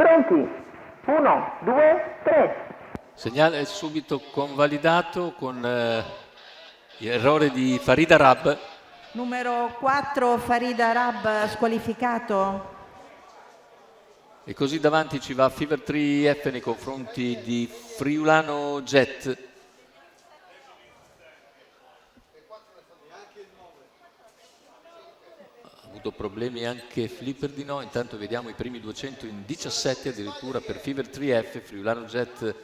Pronti? 1, 2, 3. Segnale subito convalidato con errore di Farid Arab. Numero 4 Farid Arab squalificato. E così davanti ci va Fever 3F nei confronti di Friulano Jet. Ha avuto problemi anche Flipper di no, intanto vediamo i primi 200 in 17 addirittura per Fever 3F, Friulano Jet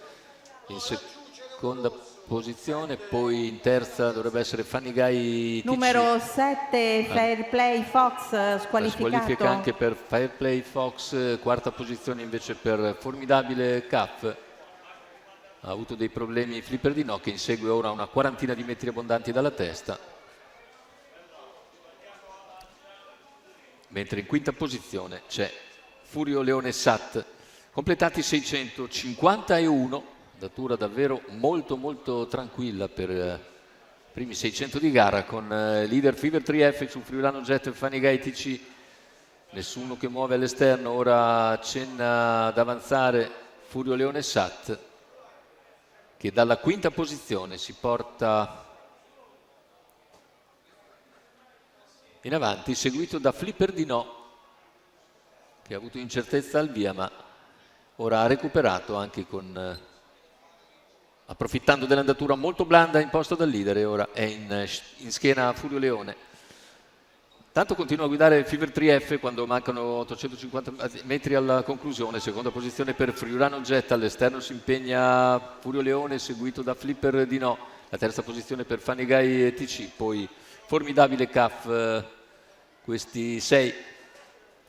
in seconda posizione, poi in terza dovrebbe essere Fanigai TC. Numero 7 Fair Play Fox squalificato. Squalifica anche per Fair Play Fox, quarta posizione invece per Formidabile CAF. Ha avuto dei problemi Flipper di no, che insegue ora una quarantina di metri abbondanti dalla testa. Mentre in quinta posizione c'è Furio Leone Sat. Completati 651, datura davvero molto tranquilla per i primi 600 di gara, con leader Fever 3F su Friulano Jet e Fanigai TC. Nessuno che muove all'esterno, ora accenna ad avanzare Furio Leone Sat, che dalla quinta posizione si porta in avanti, seguito da Flipper di no, che ha avuto incertezza al via, ma ora ha recuperato anche approfittando dell'andatura molto blanda imposta dal leader, e ora è in schiena Furio Leone. Tanto continua a guidare Fever 3F quando mancano 850 metri alla conclusione, seconda posizione per Friulano Jet, all'esterno si impegna Furio Leone seguito da Flipper di no, la terza posizione per Fanigai TC, poi Formidabile CAF, questi 6.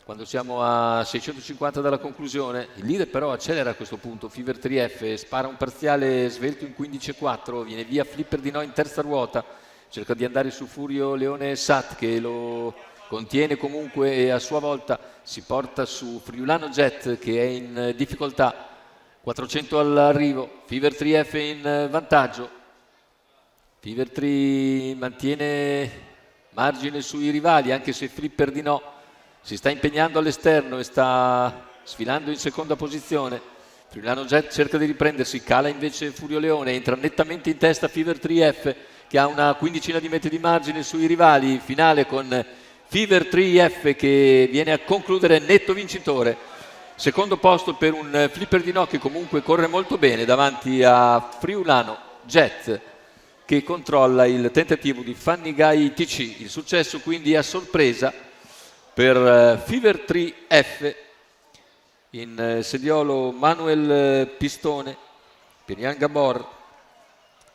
Quando siamo a 650 dalla conclusione, il leader però accelera a questo punto, Fever 3F, spara un parziale svelto in 15,4, viene via Flipper di no in terza ruota, cerca di andare su Furio Leone Sat, che lo contiene comunque e a sua volta si porta su Friulano Jet, che è in difficoltà, 400 all'arrivo, Fever 3F in vantaggio. Fever 3 mantiene margine sui rivali, anche se Flipper di no si sta impegnando all'esterno e sta sfilando in seconda posizione. Friulano Jet cerca di riprendersi, cala invece Furio Leone, entra nettamente in testa Fever 3F, che ha una quindicina di metri di margine sui rivali. Finale con Fever 3F che viene a concludere netto vincitore. Secondo posto per un Flipper di no che comunque corre molto bene davanti a Friulano Jet, che controlla il tentativo di Fanigai TC. Il successo quindi a sorpresa per Fever 3F, in sediolo Manuel Pistone, Pirian Gabor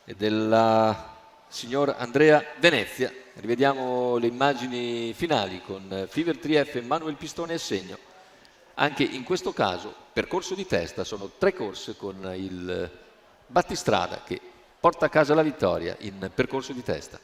e della signor Andrea Venezia. Rivediamo le immagini finali con Fever 3F e Manuel Pistone a segno. Anche in questo caso percorso di testa, sono 3 corse con il battistrada che porta a casa la vittoria in percorso di testa.